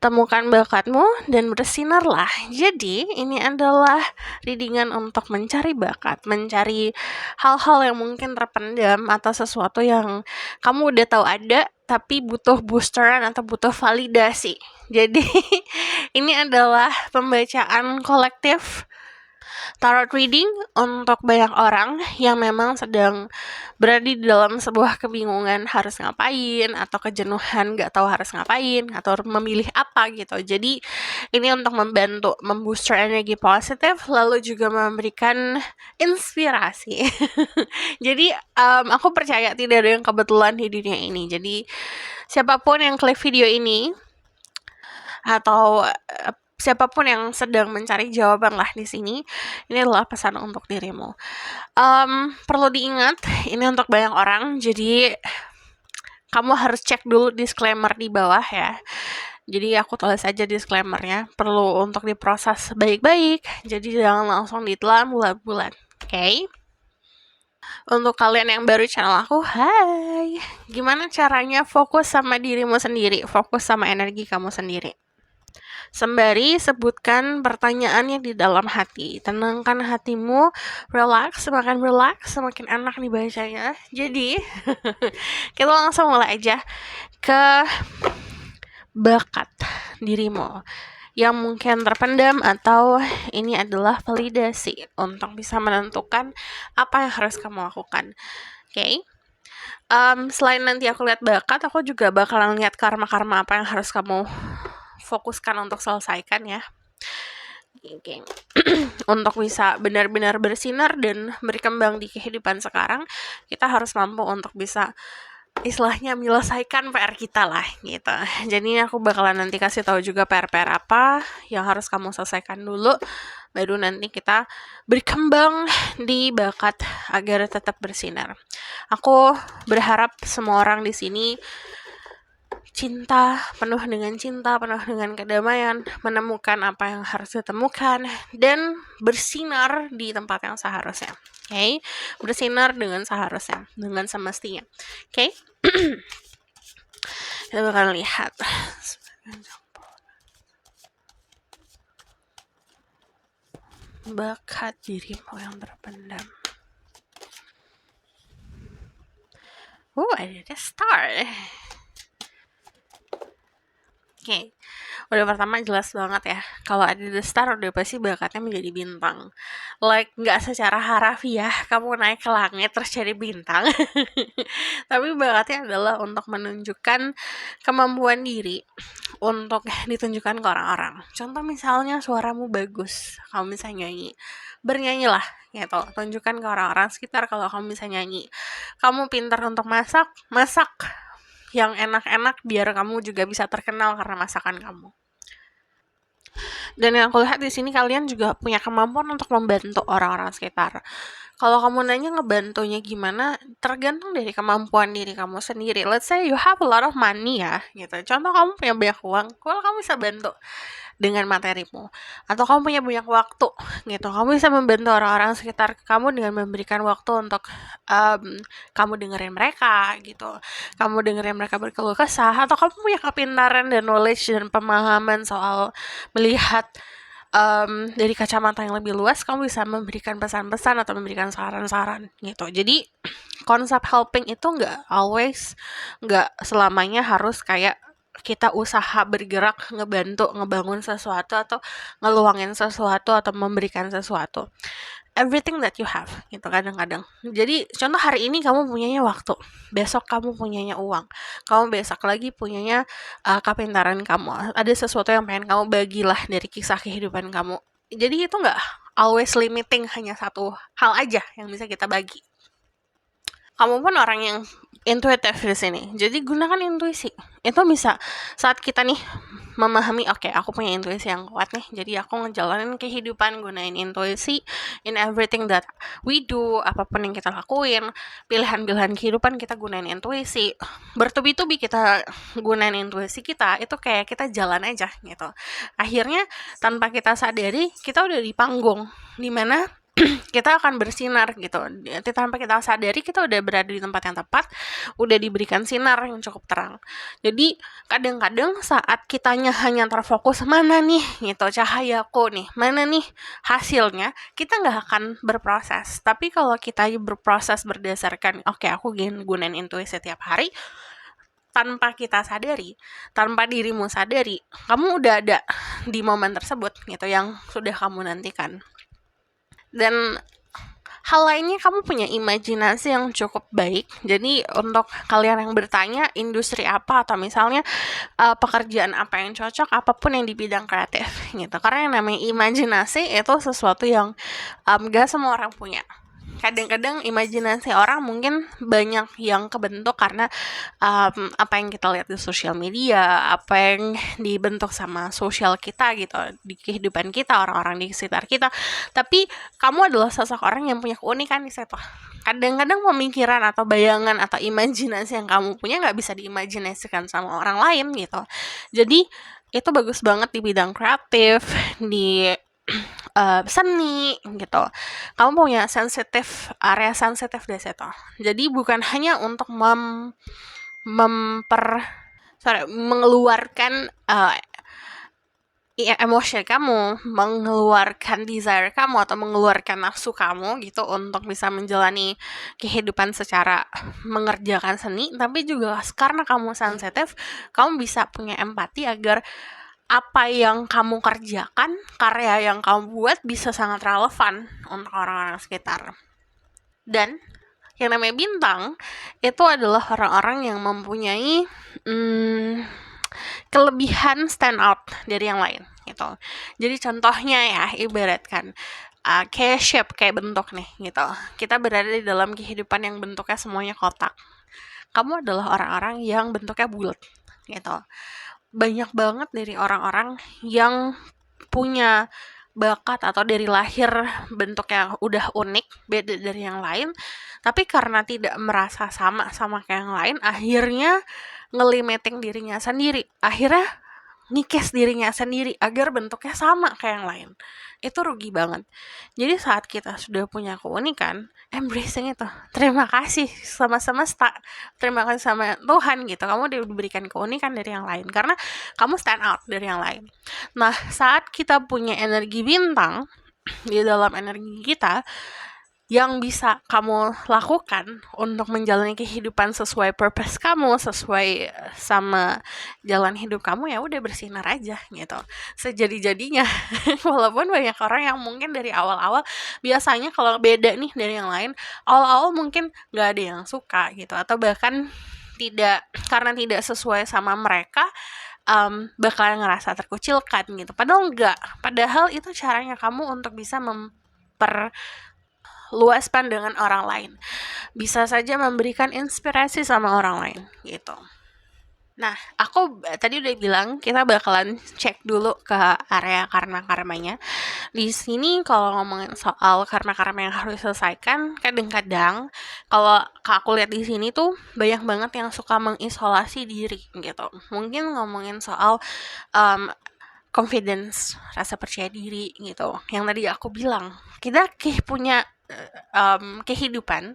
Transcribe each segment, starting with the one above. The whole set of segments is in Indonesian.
temukan bakatmu dan bersinarlah. Jadi ini adalah readingan untuk mencari bakat, mencari hal-hal yang mungkin terpendam atau sesuatu yang kamu udah tahu ada tapi butuh boosteran atau butuh validasi. Jadi ini adalah pembacaan kolektif tarot reading untuk banyak orang yang memang sedang berada di dalam sebuah kebingungan harus ngapain atau kejenuhan gak tahu harus ngapain atau memilih apa gitu. Jadi ini untuk membantu membooster energi positif lalu juga memberikan inspirasi. Jadi aku percaya tidak ada yang kebetulan di dunia ini. Jadi siapapun yang klik video ini atau siapapun yang sedang mencari jawaban lah di sini, ini adalah pesan untuk dirimu. Perlu diingat, ini untuk banyak orang, jadi kamu harus cek dulu disclaimer di bawah ya. Jadi aku tulis aja disclaimernya, perlu untuk diproses baik-baik, jadi jangan langsung ditelan bulat-bulat, oke? Untuk kalian yang baru channel aku, hai! Gimana caranya fokus sama dirimu sendiri, fokus sama energi kamu sendiri? Sembari sebutkan pertanyaannya di dalam hati. Tenangkan hatimu, relax, semakin enak dibacanya. Jadi, kita langsung mulai aja ke bakat dirimu yang mungkin terpendam atau ini adalah validasi untuk bisa menentukan apa yang harus kamu lakukan. Oke? Selain nanti aku lihat bakat, aku juga bakalan lihat karma-karma apa yang harus kamu fokuskan untuk selesaikan ya. Oke. Untuk bisa benar-benar bersinar dan berkembang di kehidupan sekarang, kita harus mampu untuk bisa istilahnya menyelesaikan PR kita lah gitu. Jadi aku bakalan nanti kasih tahu juga PR-PR apa yang harus kamu selesaikan dulu, baru nanti kita berkembang di bakat agar tetap bersinar. Aku berharap semua orang di sini penuh dengan kedamaian, menemukan apa yang harus ditemukan, dan bersinar di tempat yang seharusnya. Oke? Bersinar dengan seharusnya, dengan semestinya. Oke? Kita bakal lihat. Bakat dirimu yang terpendam. Ada star. Oke, udah pertama jelas banget ya. Kalau ada the star udah pasti bakatnya menjadi bintang. Like nggak secara harafiah kamu naik ke langit terus jadi bintang. Tapi bakatnya adalah untuk menunjukkan kemampuan diri untuk ditunjukkan ke orang-orang. Contoh misalnya suaramu bagus, kamu bisa nyanyi. Bernyanyilah gitu, tunjukkan ke orang-orang sekitar kalau kamu bisa nyanyi. Kamu pintar untuk masak yang enak-enak biar kamu juga bisa terkenal karena masakan kamu. Dan yang aku lihat di sini kalian juga punya kemampuan untuk membantu orang-orang sekitar. Kalau kamu nanya ngebantunya gimana, tergantung dari kemampuan diri kamu sendiri. Let's say you have a lot of money ya, gitu. Contoh kamu punya banyak uang, kalau kamu bisa bantu dengan materimu. Atau kamu punya banyak waktu, gitu. Kamu bisa membantu orang-orang sekitar kamu dengan memberikan waktu untuk kamu dengerin mereka, gitu. Kamu dengerin mereka berkeluh kesah, atau kamu punya kepintaran dan knowledge dan pemahaman soal melihat dari kacamata yang lebih luas, kamu bisa memberikan pesan-pesan atau memberikan saran-saran gitu. Jadi konsep helping itu nggak selamanya harus kayak kita usaha bergerak ngebantu ngebangun sesuatu atau ngeluangin sesuatu atau memberikan sesuatu. Everything that you have gitu kadang-kadang. Jadi contoh hari ini kamu punyanya waktu, besok kamu punyanya uang, kamu besok lagi punyanya kepintaran kamu, ada sesuatu yang pengen kamu bagilah dari kisah kehidupan kamu. Jadi itu nggak always limiting hanya satu hal aja yang bisa kita bagi. Kamu pun orang yang intuitif di sini, jadi gunakan intuisi. Itu bisa saat kita nih memahami, oke, aku punya intuisi yang kuat nih, jadi aku ngejalanin kehidupan gunain intuisi in everything that we do, apapun yang kita lakuin, pilihan-pilihan kehidupan kita gunain intuisi, bertubi-tubi kita gunain intuisi kita, itu kayak kita jalan aja gitu. Akhirnya tanpa kita sadari kita udah di panggung dimana kita akan bersinar gitu. Tanpa kita sadari kita udah berada di tempat yang tepat, udah diberikan sinar yang cukup terang. Jadi kadang-kadang saat kitanya hanya terfokus mana nih gitu cahayaku nih, mana nih hasilnya, kita nggak akan berproses. Tapi kalau kita berproses berdasarkan oke, aku gunain intuisi setiap hari, tanpa kita sadari, tanpa dirimu sadari, kamu udah ada di momen tersebut gitu yang sudah kamu nantikan. Dan hal lainnya, kamu punya imajinasi yang cukup baik. Jadi untuk kalian yang bertanya industri apa atau misalnya pekerjaan apa yang cocok, apapun yang di bidang kreatif gitu. Karena yang namanya imajinasi itu sesuatu yang gak semua orang punya. Kadang-kadang imajinasi orang mungkin banyak yang kebentuk karena apa yang kita lihat di sosial media, apa yang dibentuk sama sosial kita gitu, di kehidupan kita, orang-orang di sekitar kita. Tapi kamu adalah sosok orang yang punya keunikan di situ. Kadang-kadang pemikiran atau bayangan atau imajinasi yang kamu punya nggak bisa diimajinasikan sama orang lain gitu. Jadi itu bagus banget di bidang kreatif, di seni gitu. Kamu punya area sensitif di situ. Jadi bukan hanya untuk mengeluarkan emosi kamu, mengeluarkan desire kamu atau mengeluarkan nafsu kamu gitu untuk bisa menjalani kehidupan secara mengerjakan seni, tapi juga karena kamu sensitif, kamu bisa punya empati agar apa yang kamu kerjakan, karya yang kamu buat bisa sangat relevan untuk orang-orang sekitar. Dan yang namanya bintang itu adalah orang-orang yang mempunyai kelebihan stand out dari yang lain gitu. Jadi contohnya ya, ibaratkan kayak shape, kayak bentuk nih gitu. Kita berada di dalam kehidupan yang bentuknya semuanya kotak. Kamu adalah orang-orang yang bentuknya bulat gitu. Banyak banget dari orang-orang yang punya bakat atau dari lahir bentuknya udah unik, beda dari yang lain, tapi karena tidak merasa sama kayak yang lain, akhirnya ngelimiting dirinya sendiri, akhirnya ngikis dirinya sendiri agar bentuknya sama kayak yang lain. Itu rugi banget. Jadi saat kita sudah punya keunikan, embracing itu. Terima kasih sama semesta, terima kasih sama Tuhan gitu. Kamu diberikan keunikan dari yang lain karena kamu stand out dari yang lain. Nah, saat kita punya energi bintang di dalam energi kita, yang bisa kamu lakukan untuk menjalani kehidupan sesuai purpose kamu, sesuai sama jalan hidup kamu, ya udah bersinar aja gitu. Sejadi-jadinya. Walaupun banyak orang yang mungkin dari awal-awal biasanya kalau beda nih dari yang lain, awal-awal mungkin nggak ada yang suka gitu, atau bahkan karena tidak sesuai sama mereka, bakal ngerasa terkucilkan gitu. Padahal enggak. Padahal itu caranya kamu untuk bisa luas pandangan orang lain. Bisa saja memberikan inspirasi sama orang lain gitu. Nah, aku tadi udah bilang kita bakalan cek dulu ke area karma-karmanya. Di sini kalau ngomongin soal karma-karma yang harus diselesaikan, kadang-kadang kalau aku lihat di sini tuh banyak banget yang suka mengisolasi diri gitu. Mungkin ngomongin soal confidence, rasa percaya diri gitu. Yang tadi aku bilang, kita punya kehidupan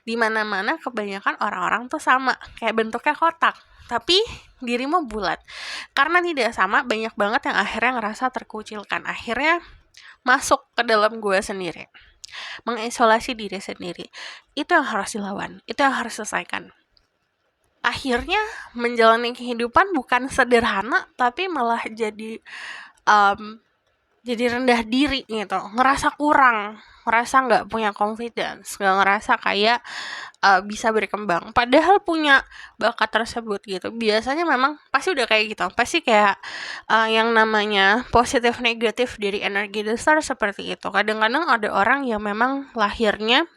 di mana-mana kebanyakan orang-orang tuh sama, kayak bentuknya kotak, tapi dirimu bulat. Karena tidak sama, banyak banget yang akhirnya ngerasa terkucilkan, akhirnya masuk ke dalam gue sendiri, mengisolasi diri sendiri. Itu yang harus dilawan, itu yang harus diselesaikan. Akhirnya menjalani kehidupan bukan sederhana, tapi malah jadi rendah diri gitu, ngerasa kurang, ngerasa nggak punya confidence, nggak ngerasa kayak bisa berkembang, padahal punya bakat tersebut gitu. Biasanya memang pasti udah kayak gitu, pasti kayak yang namanya positif negatif dari energi dasar seperti itu. Kadang-kadang ada orang yang memang lahirnya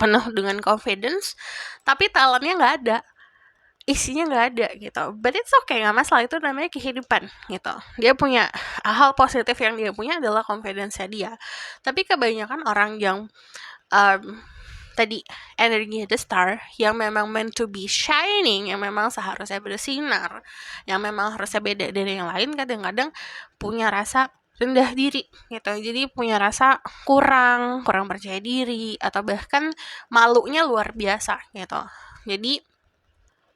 penuh dengan confidence, tapi talentnya nggak ada, isinya nggak ada gitu. But it's okay, nggak masalah, itu namanya kehidupan gitu. Dia punya hal positif yang dia punya adalah confidence-nya dia. Tapi kebanyakan orang yang tadi energi the star, yang memang meant to be shining, yang memang seharusnya bersinar, yang memang harusnya beda dari yang lain, kadang-kadang punya rasa rendah diri gitu. Jadi punya rasa kurang percaya diri atau bahkan malunya luar biasa gitu. Jadi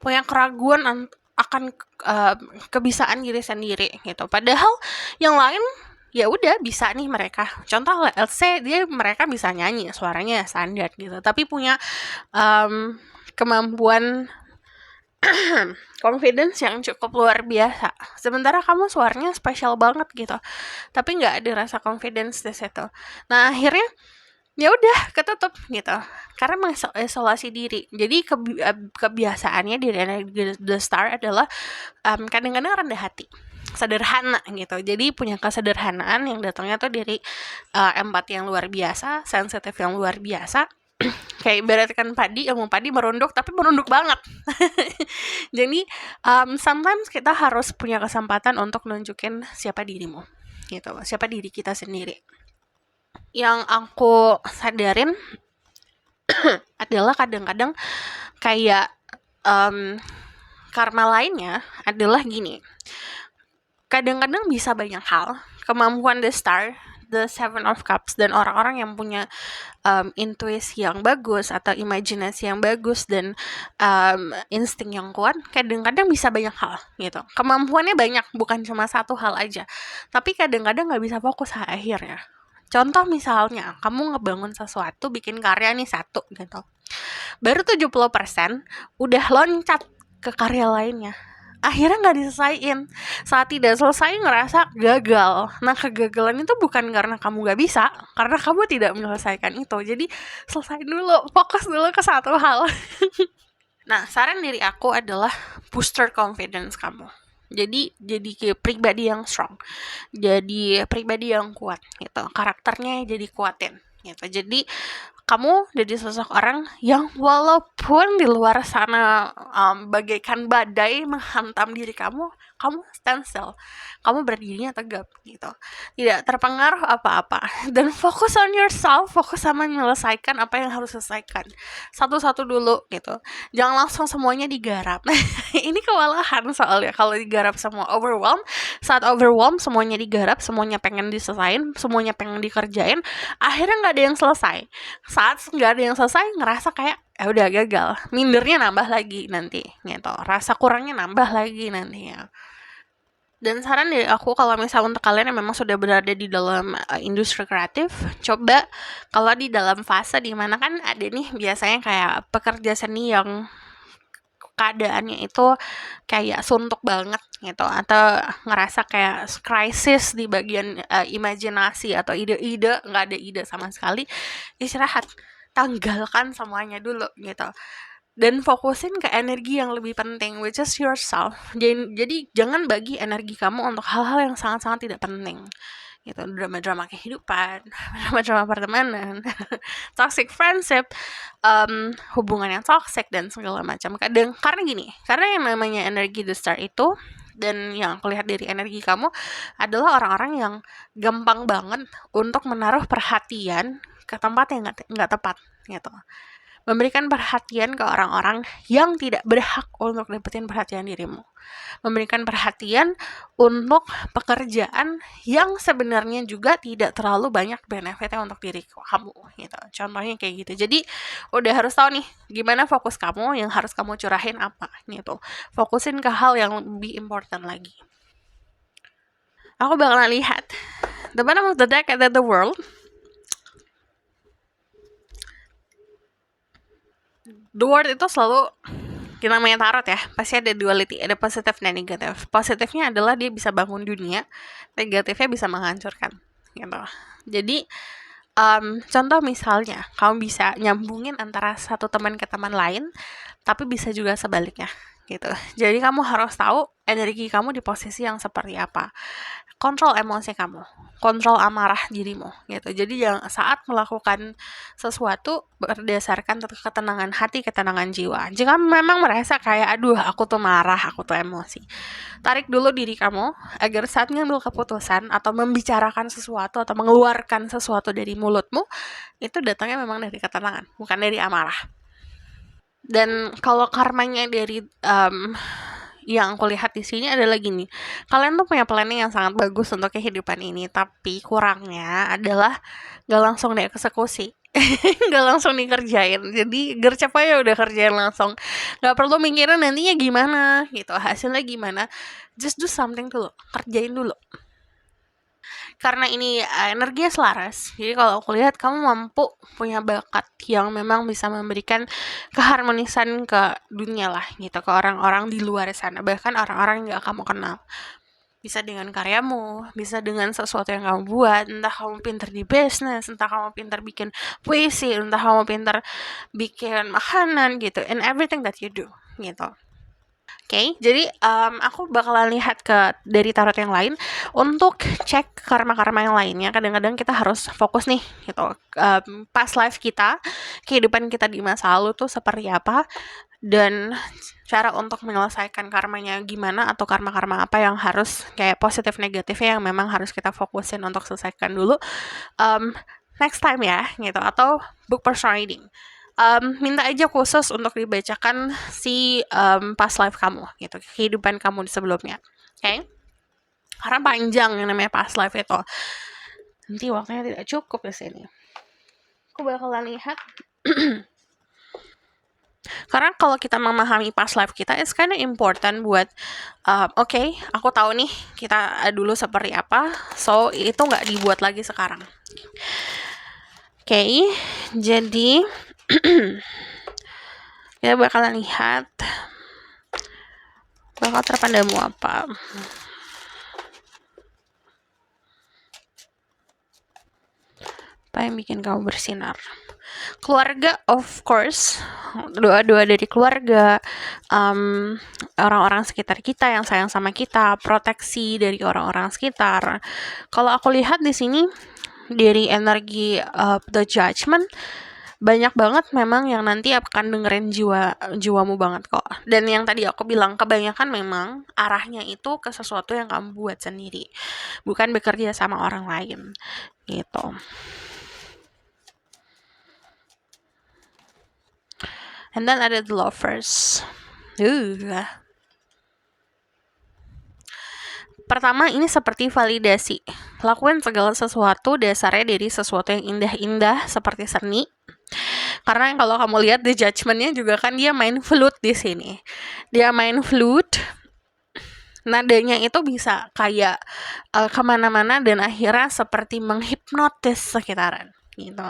punya keraguan akan kebisaan diri sendiri gitu. Padahal yang lain ya udah bisa nih mereka. Contoh let's say mereka bisa nyanyi, suaranya standar gitu, tapi punya kemampuan confidence yang cukup luar biasa. Sementara kamu suaranya spesial banget gitu, tapi nggak ada rasa confidence di situ. Nah akhirnya ya udah ketutup gitu karena mengisolasi diri. Jadi kebiasaannya diri The Star adalah kadang-kadang rendah hati, sederhana gitu. Jadi punya kesederhanaan yang datangnya tuh dari empati yang luar biasa, sensitif yang luar biasa. Kayak ibaratkan ilmu padi merunduk, tapi merunduk banget. Jadi sometimes kita harus punya kesempatan untuk nunjukin siapa dirimu gitu, siapa diri kita sendiri. Yang aku sadarin adalah kadang-kadang kayak karma lainnya adalah gini. Kadang-kadang bisa banyak hal, kemampuan The Star, The Seven of Cups, dan orang-orang yang punya intuisi yang bagus atau imajinasi yang bagus dan insting yang kuat, kadang-kadang bisa banyak hal gitu. Kemampuannya banyak, bukan cuma satu hal aja. Tapi kadang-kadang nggak bisa fokus akhirnya. Contoh misalnya, kamu ngebangun sesuatu, bikin karya nih satu gitu. Baru 70% udah loncat ke karya lainnya. Akhirnya nggak diselesain. Saat tidak selesai ngerasa gagal. Nah kegagalan itu bukan karena kamu nggak bisa, karena kamu tidak menyelesaikan itu. Jadi selesai dulu, fokus dulu ke satu hal. Nah saran dari aku adalah booster confidence kamu. Jadi pribadi yang strong, jadi pribadi yang kuat gitu, karakternya jadi kuatin gitu. Jadi kamu jadi sosok orang yang walaupun di luar sana bagaikan badai menghantam diri kamu stand still, kamu berdirinya tegap gitu, tidak terpengaruh apa-apa, dan fokus on yourself, fokus sama menyelesaikan apa yang harus selesaikan satu-satu dulu gitu, jangan langsung semuanya digarap. Ini kewalahan soalnya kalau digarap semua, saat overwhelm semuanya digarap, semuanya pengen diselesain, semuanya pengen dikerjain, akhirnya nggak ada yang selesai. Saat nggak ada yang selesai ngerasa kayak udah gagal, mindernya nambah lagi nanti gitu, rasa kurangnya nambah lagi nantinya. Dan saran dari aku kalau misalnya untuk kalian yang memang sudah berada di dalam industri kreatif, coba kalau di dalam fase dimana kan ada nih biasanya kayak pekerja seni yang keadaannya itu kayak suntuk banget gitu, atau ngerasa kayak krisis di bagian imajinasi atau ide-ide, nggak ada ide sama sekali, istirahat, tanggalkan semuanya dulu gitu, dan fokusin ke energi yang lebih penting, which is yourself. Jadi jangan bagi energi kamu untuk hal-hal yang sangat-sangat tidak penting gitu, drama-drama kehidupan, drama-drama pertemanan, toxic friendship, hubungan yang toxic dan segala macam. Karena gini, karena yang namanya energi The Star itu, dan yang aku lihat dari energi kamu adalah orang-orang yang gampang banget untuk menaruh perhatian ke tempat yang nggak tepat gitu, memberikan perhatian ke orang-orang yang tidak berhak untuk dapetin perhatian dirimu, memberikan perhatian untuk pekerjaan yang sebenarnya juga tidak terlalu banyak benefitnya untuk diri kamu gitu. Contohnya kayak gitu. Jadi udah harus tahu nih gimana fokus kamu, yang harus kamu curahin apa gitu. Fokusin ke hal yang lebih important lagi. Aku bakalan lihat the bottom of the deck at the world. The world itu selalu, kita namanya tarot ya, pasti ada duality, ada positif dan negatif. Positifnya adalah dia bisa bangun dunia, negatifnya bisa menghancurkan gitu. Jadi contoh misalnya kamu bisa nyambungin antara satu teman ke teman lain, tapi bisa juga sebaliknya gitu. Jadi kamu harus tahu energi kamu di posisi yang seperti apa. Kontrol emosi kamu, kontrol amarah dirimu gitu. Jadi saat melakukan sesuatu berdasarkan ketenangan hati, ketenangan jiwa. Jika memang merasa kayak aduh aku tuh marah, aku tuh emosi, tarik dulu diri kamu agar saat ngambil keputusan atau membicarakan sesuatu atau mengeluarkan sesuatu dari mulutmu, itu datangnya memang dari ketenangan, bukan dari amarah. Dan kalau karmanya dari yang aku lihat di sini adalah gini, kalian tuh punya planning yang sangat bagus untuk kehidupan ini, tapi kurangnya adalah gak langsung dieksekusi. Gak langsung dikerjain, jadi gercep aja udah kerjain langsung, gak perlu mikirin nantinya gimana gitu, hasilnya gimana, just do something dulu, kerjain dulu. Karena ini energinya selaras, jadi kalau aku lihat kamu mampu punya bakat yang memang bisa memberikan keharmonisan ke dunia lah gitu, ke orang-orang di luar sana, bahkan orang-orang yang gak kamu kenal. Bisa dengan karyamu, bisa dengan sesuatu yang kamu buat, entah kamu pintar di bisnis, entah kamu pintar bikin puisi, entah kamu pintar bikin makanan gitu, and everything that you do gitu. Oke, jadi aku bakalan lihat dari tarot yang lain untuk cek karma-karma yang lainnya. Kadang-kadang kita harus fokus nih gitu, past life kita, kehidupan kita di masa lalu tuh seperti apa, dan cara untuk menyelesaikan karmanya gimana, atau karma-karma apa yang harus kayak positif negatifnya yang memang harus kita fokusin untuk selesaikan dulu next time ya gitu, atau book personal reading. Minta aja khusus untuk dibacakan si past life kamu gitu, kehidupan kamu sebelumnya, oke? Karena panjang yang namanya past life itu, nanti waktunya tidak cukup di sini. Aku bakalan lihat. Karena kalau kita memahami past life kita, it's kind of important buat oke, aku tahu nih kita dulu seperti apa, so itu nggak dibuat lagi sekarang. Oke, jadi kita bakalan lihat bakal terpandangmu apa. Apa yang bikin kamu bersinar? Keluarga, of course, doa-doa dari keluarga, orang-orang sekitar kita yang sayang sama kita, proteksi dari orang-orang sekitar. Kalau aku lihat di sini dari energi the judgment, banyak banget memang yang nanti akan dengerin jiwamu banget kok. Dan yang tadi aku bilang, kebanyakan memang arahnya itu ke sesuatu yang kamu buat sendiri, bukan bekerja sama orang lain gitu. And then ada the lovers. Pertama, ini seperti validasi. Lakuin segala sesuatu dasarnya dari sesuatu yang indah-indah seperti seni. Karena kalau kamu lihat di judgment-nya juga kan dia main flute di sini. Dia main flute, nadanya itu bisa kayak kemana-mana dan akhirnya seperti menghipnotis sekitaran gitu.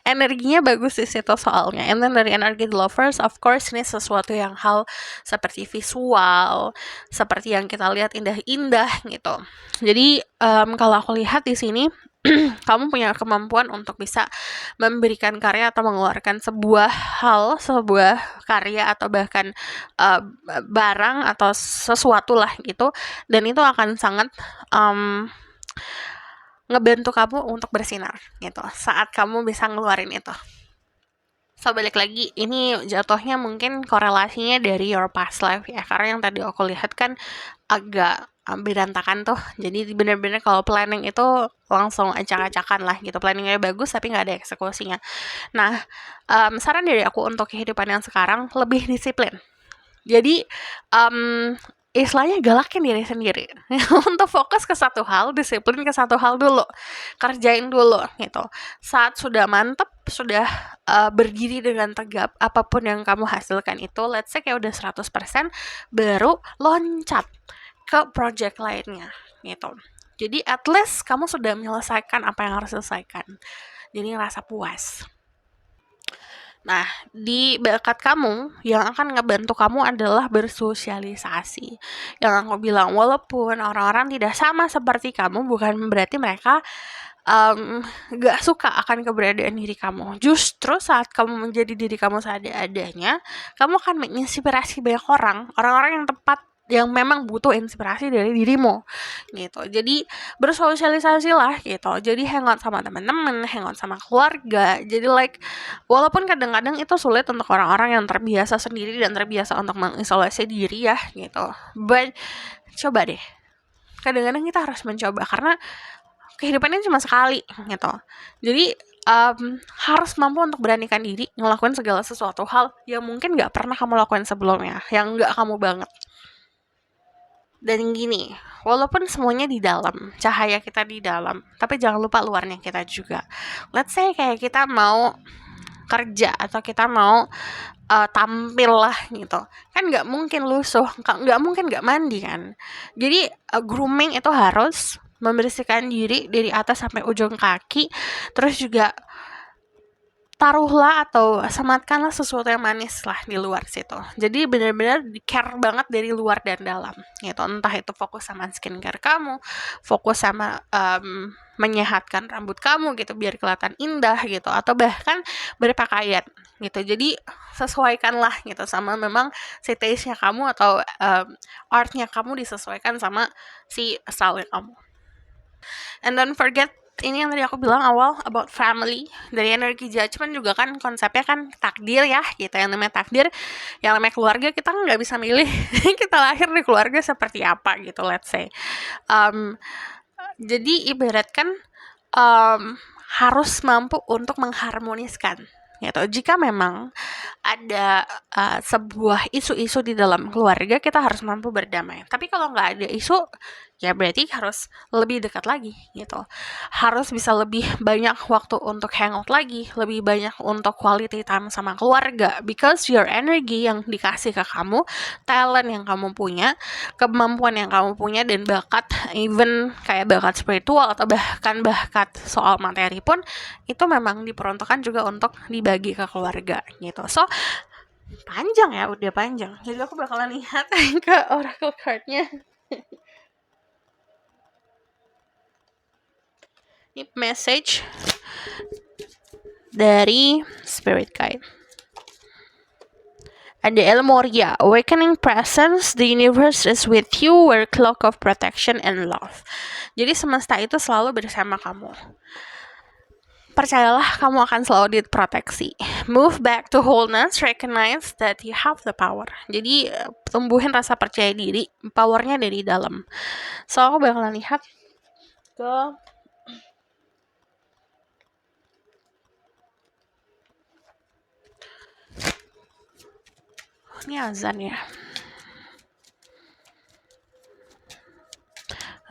Energinya bagus di situ soalnya. And then dari energi the lovers, of course ini sesuatu yang hal seperti visual, seperti yang kita lihat indah-indah gitu. Jadi kalau aku lihat di sini kamu punya kemampuan untuk bisa memberikan karya atau mengeluarkan sebuah hal, sebuah karya atau bahkan barang atau sesuatu lah gitu, dan itu akan sangat ngebantu kamu untuk bersinar gitu saat kamu bisa ngeluarin itu. So balik lagi, ini jatuhnya mungkin korelasinya dari your past life ya, karena yang tadi aku lihat kan agak berantakan tuh, jadi bener-bener kalau planning itu langsung acak-acakan lah gitu, planningnya bagus tapi nggak ada eksekusinya. Nah, saran dari aku untuk kehidupan yang sekarang, lebih disiplin. Jadi istilahnya galakin diri sendiri untuk fokus ke satu hal, disiplin ke satu hal dulu, kerjain dulu gitu. Saat sudah mantep, sudah berdiri dengan tegap, apapun yang kamu hasilkan itu, let's say kayak udah 100%, baru loncat ke project lainnya gitu. Jadi at least kamu sudah menyelesaikan apa yang harus selesaikan, jadi ngerasa puas. Nah, di bakat kamu yang akan ngebantu kamu adalah bersosialisasi. Yang aku bilang, walaupun orang-orang tidak sama seperti kamu, bukan berarti mereka gak suka akan keberadaan diri kamu. Justru saat kamu menjadi diri kamu seadanya, kamu akan menginspirasi banyak orang-orang yang tepat, yang memang butuh inspirasi dari dirimu gitu. Jadi bersosialisasi lah gitu. Jadi hangout sama teman-teman, hangout sama keluarga. Jadi like, walaupun kadang-kadang itu sulit untuk orang-orang yang terbiasa sendiri dan terbiasa untuk mengisolasi diri ya gitu, but coba deh. Kadang-kadang kita harus mencoba, karena kehidupannya cuma sekali gitu. Jadi harus mampu untuk beranikan diri ngelakuin segala sesuatu hal yang mungkin nggak pernah kamu lakuin sebelumnya, yang nggak kamu banget. Dan gini, walaupun semuanya di dalam, cahaya kita di dalam, tapi jangan lupa luarnya kita juga. Let's say kayak kita mau kerja atau kita mau tampil lah gitu, kan nggak mungkin lusuh, nggak mungkin nggak mandi kan. Jadi grooming itu harus membersihkan diri dari atas sampai ujung kaki, terus juga taruhlah atau sematkanlah sesuatu yang manis lah di luar situ. Jadi benar-benar care banget dari luar dan dalam gitu. Entah itu fokus sama skincare kamu, fokus sama menyehatkan rambut kamu gitu biar kelihatan indah gitu, atau bahkan berpakaian gitu. Jadi sesuaikanlah gitu sama memang si taste-nya kamu atau art-nya kamu disesuaikan sama si style kamu. And don't forget, ini yang tadi aku bilang awal about family, dari energi judgment juga kan konsepnya kan takdir ya gitu. Yang namanya takdir, yang namanya keluarga kita nggak bisa milih kita lahir di keluarga seperti apa gitu, let's say. Jadi ibaratkan harus mampu untuk mengharmoniskan gitu. Jika memang ada sebuah isu-isu di dalam keluarga, kita harus mampu berdamai. Tapi kalau nggak ada isu, ya berarti harus lebih dekat lagi gitu. Harus bisa lebih banyak waktu untuk hangout lagi, lebih banyak untuk quality time sama keluarga, because your energy yang dikasih ke kamu, talent yang kamu punya, kemampuan yang kamu punya, dan bakat, even kayak bakat spiritual atau bahkan bakat soal materi pun, itu memang diperuntukkan juga untuk dibagi ke keluarga gitu. So panjang ya, udah panjang, jadi aku bakalan lihat ke oracle cardnya. Ini message dari spirit guide. Ada El Moria, awakening presence, the universe is with you, wear cloak of protection and love. Jadi semesta itu selalu bersama kamu. Percayalah, kamu akan selalu diproteksi. Move back to wholeness, recognize that you have the power. Jadi tumbuhin rasa percaya diri, powernya dari dalam. So aku bakalan lihat ke ini azan ya.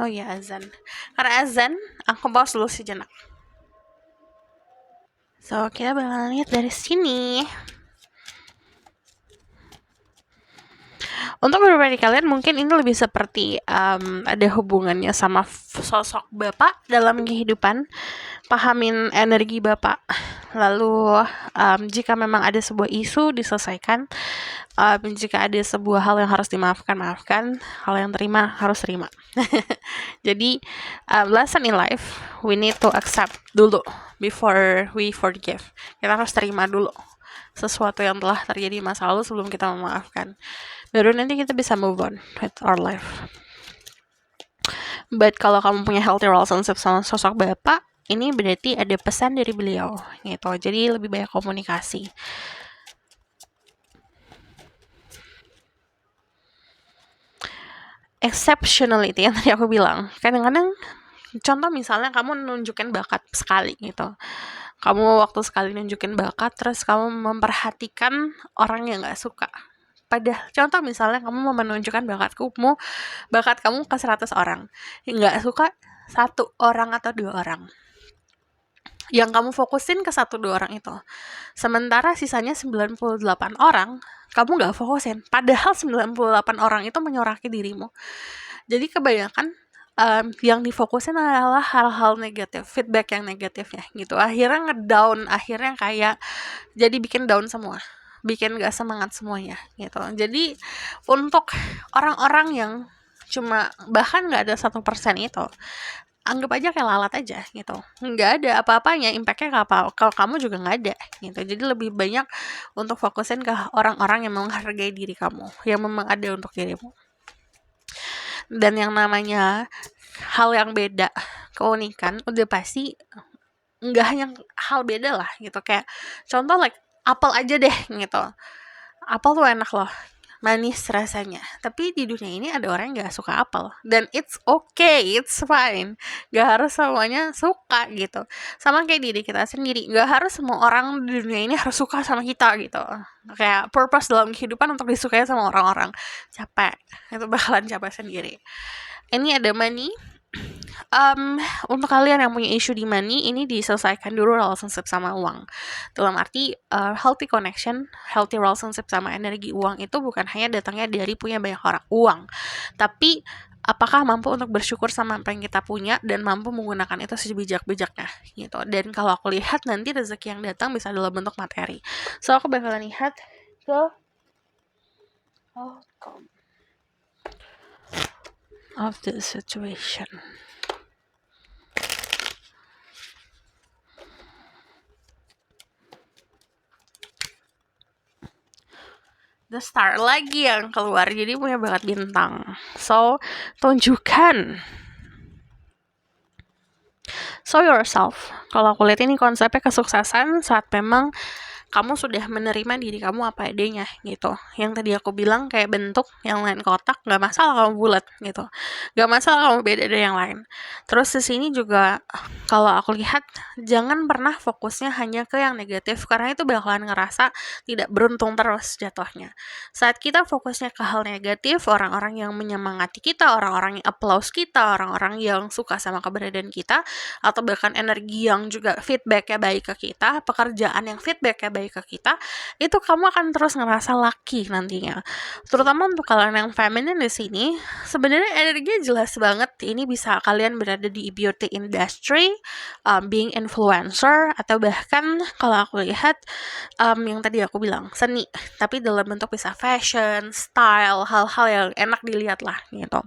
Oh iya, azan. Karena azan, aku pause dulu sejenak. So kita bakalan lihat dari sini. Untuk beberapa dari kalian mungkin ini lebih seperti ada hubungannya sama sosok bapak dalam kehidupan. Pahamin energi bapak. Lalu jika memang ada sebuah isu, diselesaikan. Jika ada sebuah hal yang harus dimaafkan, maafkan. Hal yang terima, harus terima. Jadi lesson in life, we need to accept dulu before we forgive. Kita harus terima dulu sesuatu yang telah terjadi di masa lalu sebelum kita memaafkan. Baru nanti kita bisa move on with our life. But kalau kamu punya healthy relationship sama sosok bapak, ini berarti ada pesan dari beliau gitu. Jadi lebih banyak komunikasi. Exceptionality yang tadi aku bilang, kadang-kadang contoh misalnya kamu nunjukin bakat sekali gitu, kamu waktu sekali nunjukin bakat terus kamu memperhatikan orang yang gak suka. Padahal contoh misalnya kamu mau menunjukkan bakat kamu ke 100 orang, yang gak suka 1 orang atau 2 orang, yang kamu fokusin ke 1-2 orang itu, sementara sisanya 98 orang kamu gak fokusin, padahal 98 orang itu menyoraki dirimu. Jadi kebanyakan yang difokusin adalah hal-hal negatif, feedback yang negatifnya gitu. Akhirnya ngedown, akhirnya kayak jadi bikin down semua, bikin gak semangat semuanya gitu. Jadi untuk orang-orang yang cuma bahkan gak ada 1% itu, anggap aja kayak lalat aja gitu, nggak ada apa-apanya, impactnya ke apa kalau kamu juga nggak ada gitu. Jadi lebih banyak untuk fokusin ke orang-orang yang menghargai diri kamu, yang memang ada untuk dirimu. Dan yang namanya hal yang beda, keunikan, udah pasti nggak hanya hal beda lah gitu. Kayak contoh like apel aja deh gitu, apel tuh enak loh, manis rasanya. Tapi di dunia ini ada orang yang gak suka apel. Dan it's okay, it's fine. Gak harus semuanya suka gitu. Sama kayak diri kita sendiri. Gak harus semua orang di dunia ini harus suka sama kita gitu. Kayak purpose dalam kehidupan untuk disukai sama orang-orang. Capek. Itu bakalan capek sendiri. Ini ada money. Untuk kalian yang punya issue di money, ini diselesaikan dulu relationship sama uang. Dalam arti healthy connection, healthy relationship sama energi uang itu bukan hanya datangnya dari punya banyak orang uang, tapi apakah mampu untuk bersyukur sama apa yang kita punya dan mampu menggunakan itu sebijak-bijaknya gitu. Dan kalau aku lihat nanti rezeki yang datang bisa dalam bentuk materi. So aku bakalan lihat ke outcome of the situation. The Star lagi yang keluar, jadi punya bakat bintang. So tunjukkan, show yourself. Kalau aku lihat ini konsepnya kesuksesan saat memang kamu sudah menerima diri kamu apa adanya gitu. Yang tadi aku bilang kayak bentuk, yang lain kotak, nggak masalah kamu bulat gitu, nggak masalah kamu beda dari yang lain. Terus di sini juga kalau aku lihat jangan pernah fokusnya hanya ke yang negatif, karena itu bakalan ngerasa tidak beruntung terus jatuhnya. Saat kita fokusnya ke hal negatif, orang-orang yang menyemangati kita, orang-orang yang applause kita, orang-orang yang suka sama keberadaan kita, atau bahkan energi yang juga feedbacknya baik ke kita, pekerjaan yang feedbacknya baik ke kita, itu kamu akan terus ngerasa lucky nantinya. Terutama untuk kalian yang feminine di sini, sebenarnya energinya jelas banget. Ini bisa kalian berada di beauty industry, being influencer, atau bahkan kalau aku lihat yang tadi aku bilang seni, tapi dalam bentuk bisa fashion, style, hal-hal yang enak dilihat lah gitu.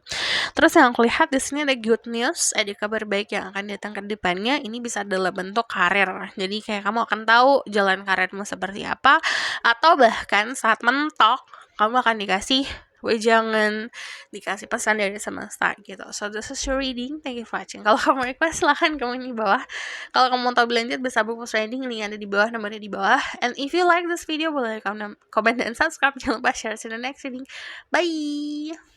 Terus yang aku lihat di sini ada good news, ada kabar baik yang akan datang ke depannya. Ini bisa dalam bentuk karir. Jadi kayak kamu akan tahu jalan karirmu seperti apa, atau bahkan saat mentok kamu akan dikasih wejangan, dikasih pesan dari semesta gitu. So this is your reading. Thank you for watching. Kalau kamu request silahkan komen di bawah. Kalau kamu mau tahu berlanjut bisa buku reading, link ada di bawah, nomornya di bawah. And if you like this video boleh komen dan subscribe. Jangan lupa share. See you in the next reading. Bye.